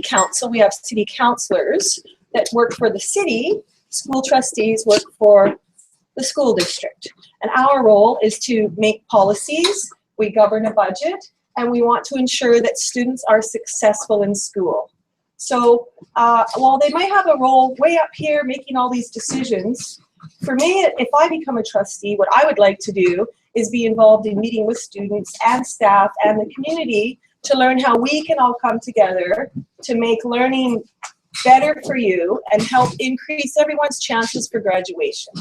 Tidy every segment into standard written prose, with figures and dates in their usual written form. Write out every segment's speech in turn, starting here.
council, we have city councilors that work for the city. School trustees work for the school district. And our role is to make policies, we govern a budget, and we want to ensure that students are successful in school. So while they might have a role way up here making all these decisions, for me, if I become a trustee, what I would like to do is be involved in meeting with students and staff and the community to learn how we can all come together to make learning better for you and help increase everyone's chances for graduation.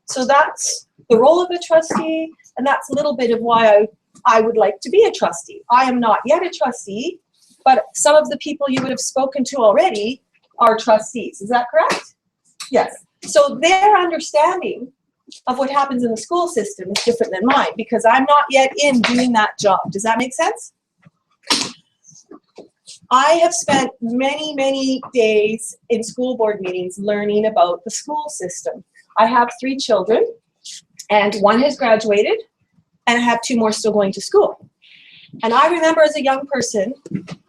So that's the role of a trustee, and that's a little bit of why I would like to be a trustee. I am not yet a trustee, but some of the people you would have spoken to already are trustees. Is that correct? Yes. So their understanding of what happens in the school system is different than mine because I'm not yet in doing that job. Does that make sense? I have spent many, many days in school board meetings learning about the school system. I have 3 children, and 1 has graduated, and I have 2 more still going to school. And I remember as a young person,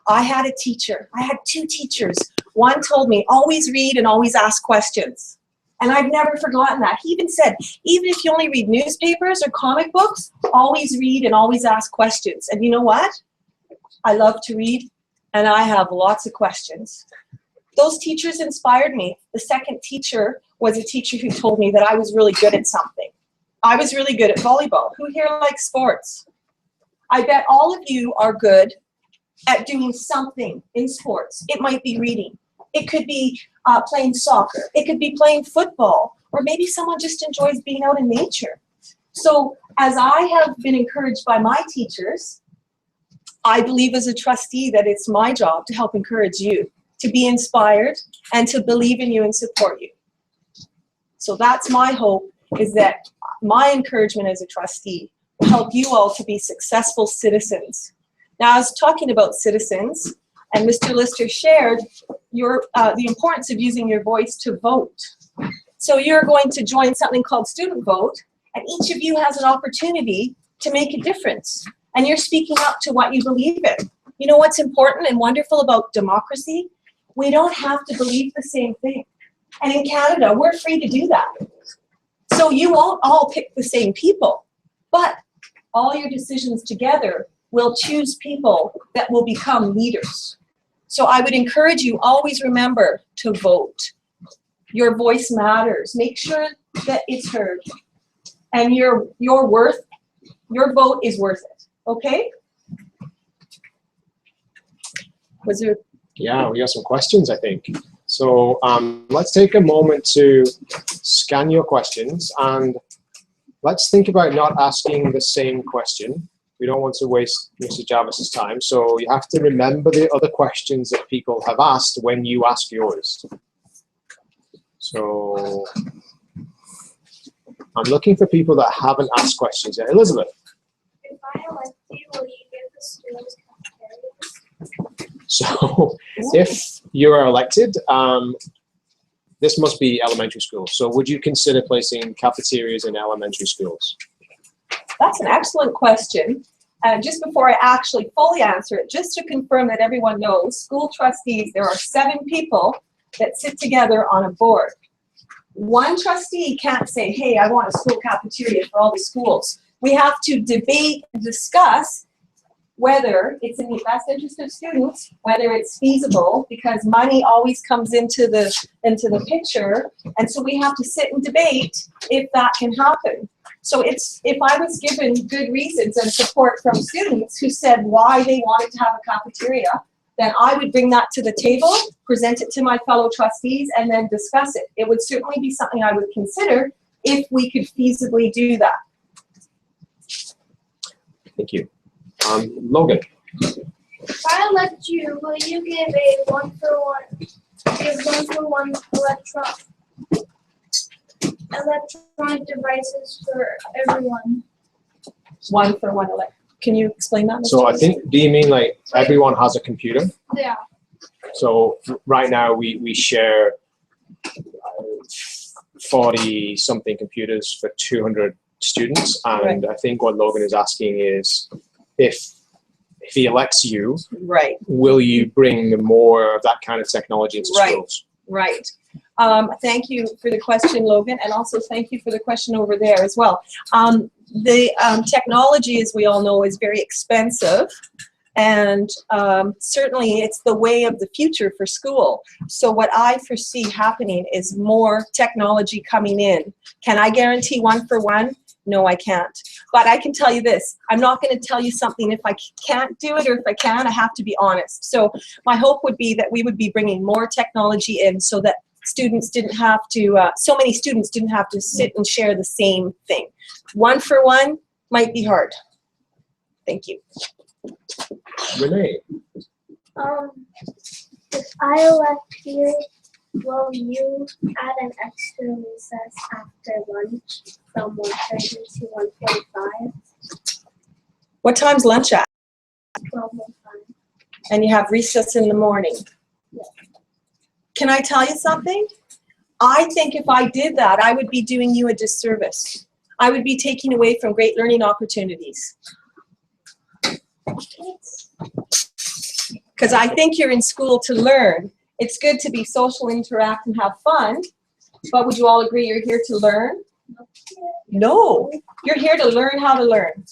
I had a teacher. I had 2 teachers. One told me, always read and always ask questions. And I've never forgotten that. He even said, even if you only read newspapers or comic books, always read and always ask questions. And you know what? I love to read, and I have lots of questions. Those teachers inspired me. The second teacher was a teacher who told me that I was really good at something. I was really good at volleyball. Who here likes sports? I bet all of you are good at doing something in sports. It might be reading. It could be playing soccer. It could be playing football. Or maybe someone just enjoys being out in nature. So as I have been encouraged by my teachers, I believe as a trustee that it's my job to help encourage you, to be inspired and to believe in you and support you. So that's my hope, is that my encouragement as a trustee will help you all to be successful citizens. Now, I was talking about citizens, and Mr. Lister shared the importance of using your voice to vote. So you're going to join something called Student Vote, and each of you has an opportunity to make a difference. And you're speaking up to what you believe in. You know what's important and wonderful about democracy? We don't have to believe the same thing. And in Canada, we're free to do that. So you won't all pick the same people, but all your decisions together will choose people that will become leaders. So I would encourage you, always remember to vote. Your voice matters. Make sure that it's heard. And your vote is worth it. Okay? Was there? Yeah, we got some questions, I think. So let's take a moment to scan your questions, and let's think about not asking the same question. We don't want to waste Mr. Jarvis's time, so you have to remember the other questions that people have asked when you ask yours. So I'm looking for people that haven't asked questions yet. Elizabeth. If I elect you, will you give the students cafeterias? So if you are elected, this must be elementary school. So would you consider placing cafeterias in elementary schools? That's an excellent question. Just before I actually fully answer it, just to confirm that everyone knows, school trustees, there are 7 people that sit together on a board. One trustee can't say, hey, I want a school cafeteria for all the schools. We have to debate and discuss whether it's in the best interest of students, whether it's feasible, because money always comes into the picture, and so we have to sit and debate if that can happen. So if I was given good reasons and support from students who said why they wanted to have a cafeteria, then I would bring that to the table, present it to my fellow trustees, and then discuss it. It would certainly be something I would consider if we could feasibly do that. Thank you. Logan. If I elect you, will you give a one-for-one electronic devices for everyone? One-for-one elect. Can you explain that, Mr. So I think, do you mean like everyone has a computer? Yeah. So right now we share 40 something computers for 200 students, and right. I think what Logan is asking is if if he elects you, Right. will you bring more of that kind of technology into Right. schools? Right. Thank you for the question, Logan, and also thank you for the question over there as well. The technology, as we all know, is very expensive, and certainly it's the way of the future for school. So what I foresee happening is more technology coming in. Can I guarantee one for one? No, I can't. But I can tell you this, I'm not going to tell you something if I can't do it, or if I can, I have to be honest. So my hope would be that we would be bringing more technology in so that students didn't have to, so many students didn't have to sit and share the same thing. One for one might be hard. Thank you. Renee? If I elect you, will you add an extra recess after lunch from 1:30 to 1:45? What time's lunch at? 12:05. And you have recess in the morning. Yes. Can I tell you something? I think if I did that, I would be doing you a disservice. I would be taking away from great learning opportunities. Because I think you're in school to learn. It's good to be social, interact, and have fun, but would you all agree you're here to learn? No, you're here to learn how to learn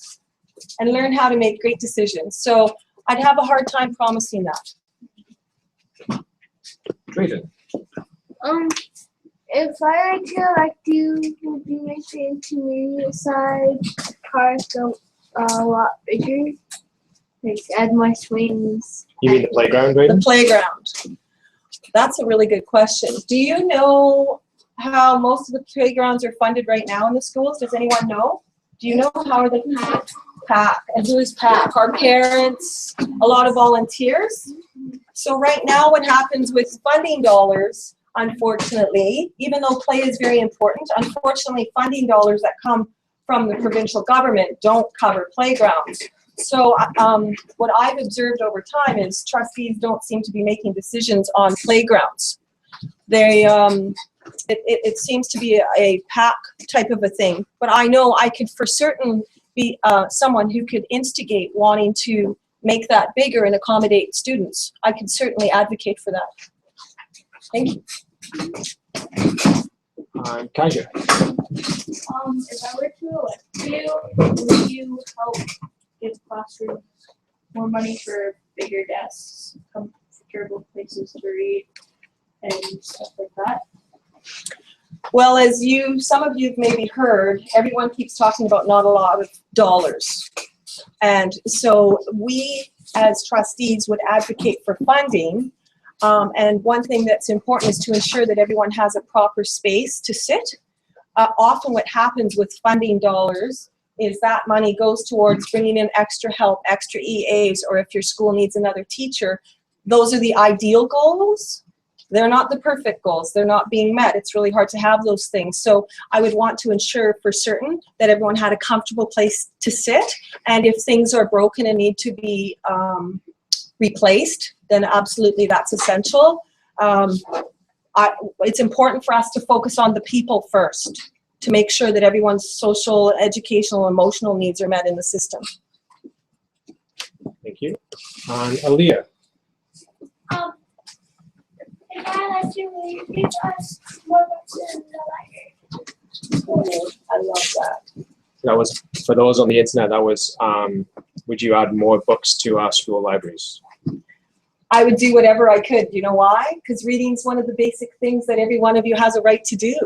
and learn how to make great decisions. So I'd have a hard time promising that. Drayden? If I were to elect you, would you make the intermediate side park a lot bigger? Like add more swings? You mean the playground, The Drayden? playground. That's a really good question. Do you know how most of the playgrounds are funded right now in the schools? Does anyone know? Do you know how are they? PAC. And who is PAC? Our parents, a lot of volunteers. So right now what happens with funding dollars, unfortunately, even though play is very important, unfortunately funding dollars that come from the provincial government don't cover playgrounds. So what I've observed over time is trustees don't seem to be making decisions on playgrounds. They, it seems to be a PAC type of a thing, but I know I could for certain be someone who could instigate wanting to make that bigger and accommodate students. I could certainly advocate for that. Thank you. Kaja? If I were to elect you, would you help give classrooms more money for bigger desks, comfortable places to read, and stuff like that? Well, as some of you have maybe heard, everyone keeps talking about not a lot of dollars. And so we as trustees would advocate for funding. And one thing that's important is to ensure that everyone has a proper space to sit. Often what happens with funding dollars is that money goes towards bringing in extra help, extra EAs, or if your school needs another teacher. Those are the ideal goals. They're not the perfect goals. They're not being met. It's really hard to have those things. So I would want to ensure for certain that everyone had a comfortable place to sit. And if things are broken and need to be replaced, then absolutely that's essential. It's important for us to focus on the people first to make sure that everyone's social, educational, emotional needs are met in the system. Thank you. And Aaliyah? If I elect you, will you give us more books in the library? I love that. That was, for those on the internet, that was, would you add more books to our school libraries? I would do whatever I could. You know why? Because reading is one of the basic things that every one of you has a right to do.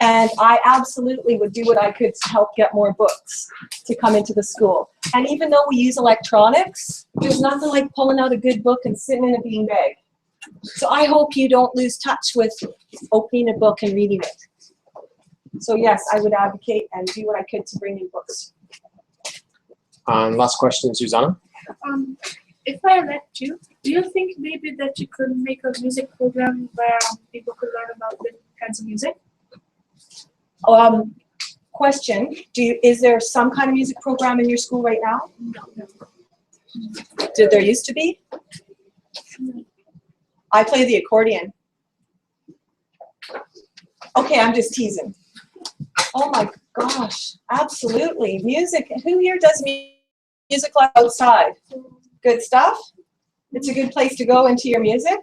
And I absolutely would do what I could to help get more books to come into the school. And even though we use electronics, there's nothing like pulling out a good book and sitting in a beanbag. So I hope you don't lose touch with opening a book and reading it. So yes, I would advocate and do what I could to bring in books. And last question, Susanna? If I elect you, do you think maybe that you could make a music program where people could learn about different kinds of music? Question, is there some kind of music program in your school right now? No. Did there used to be? I play the accordion. Okay, I'm just teasing. Oh my gosh, absolutely. Music, who here does music? music like outside? Good stuff? It's a good place to go into your music.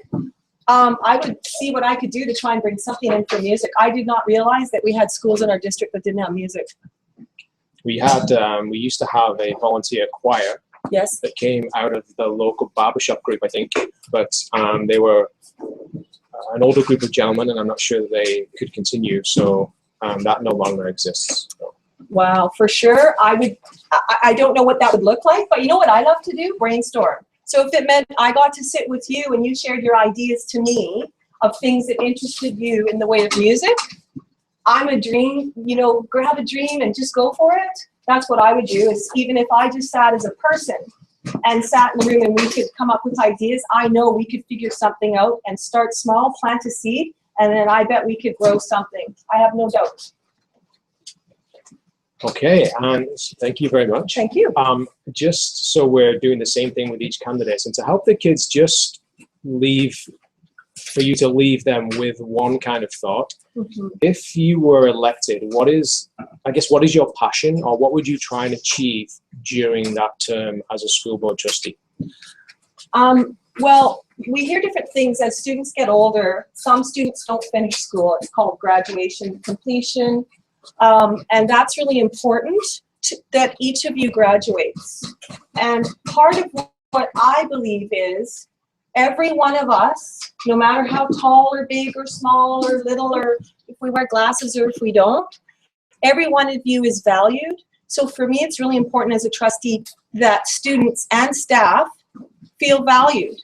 I would see what I could do to try and bring something in for music. I did not realize that we had schools in our district that didn't have music. We used to have a volunteer choir Yes. that came out of the local barbershop group, I think, but they were an older group of gentlemen, and I'm not sure they could continue, so that no longer exists. So. Wow, for sure. I don't know what that would look like, but you know what I love to do? Brainstorm. So if it meant I got to sit with you and you shared your ideas to me of things that interested you in the way of music, I'm a dream, you know, grab a dream and just go for it. That's what I would do, is even if I just sat as a person and sat in the room and we could come up with ideas, I know we could figure something out and start small, plant a seed, and then I bet we could grow something. I have no doubt. Okay, and thank you very much. Thank you. Just so we're doing the same thing with each candidate, and to help the kids just for you to leave them with one kind of thought. Mm-hmm. If you were elected, what is your passion, or what would you try and achieve during that term as a school board trustee? Well, we hear different things as students get older. Some students don't finish school. It's called graduation completion. And that's really important that each of you graduates. And part of what I believe is every one of us, no matter how tall or big or small or little, or if we wear glasses or if we don't, every one of you is valued. So for me, it's really important as a trustee that students and staff feel valued.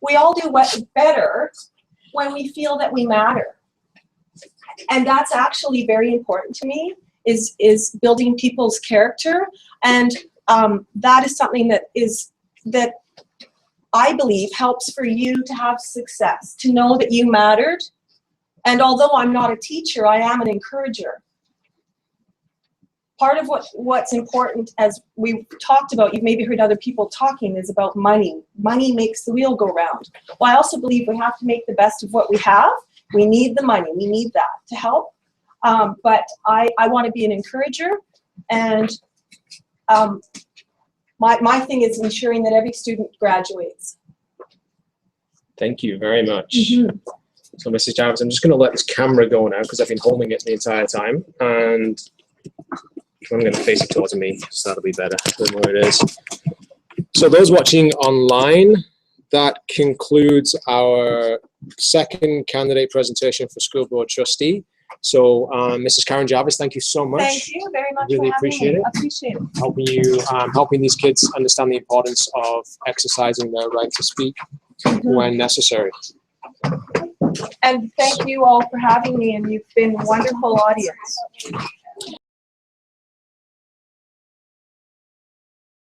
We all do better when we feel that we matter. And that's actually very important to me, is building people's character. And that is something that I believe helps for you to have success, to know that you mattered. And although I'm not a teacher, I am an encourager. Part of what's important, as we've talked about, you've maybe heard other people talking, is about money. Money makes the wheel go round. Well, I also believe we have to make the best of what we have. We need the money. We need that to help. But I want to be an encourager. And my thing is ensuring that every student graduates. Thank you very much. Mm-hmm. So, Mrs. Jarvis, I'm just going to let this camera go now because I've been holding it the entire time. And I'm going to face it towards me, so that'll be better than where it is. So those watching online, that concludes our second candidate presentation for school board trustee. So Mrs. Karen Jarvis, thank you so much. Thank you very much Really for having appreciate me. it. Appreciate it. Helping these kids understand the importance of exercising their right to speak when necessary. And thank you all for having me, and you've been a wonderful audience.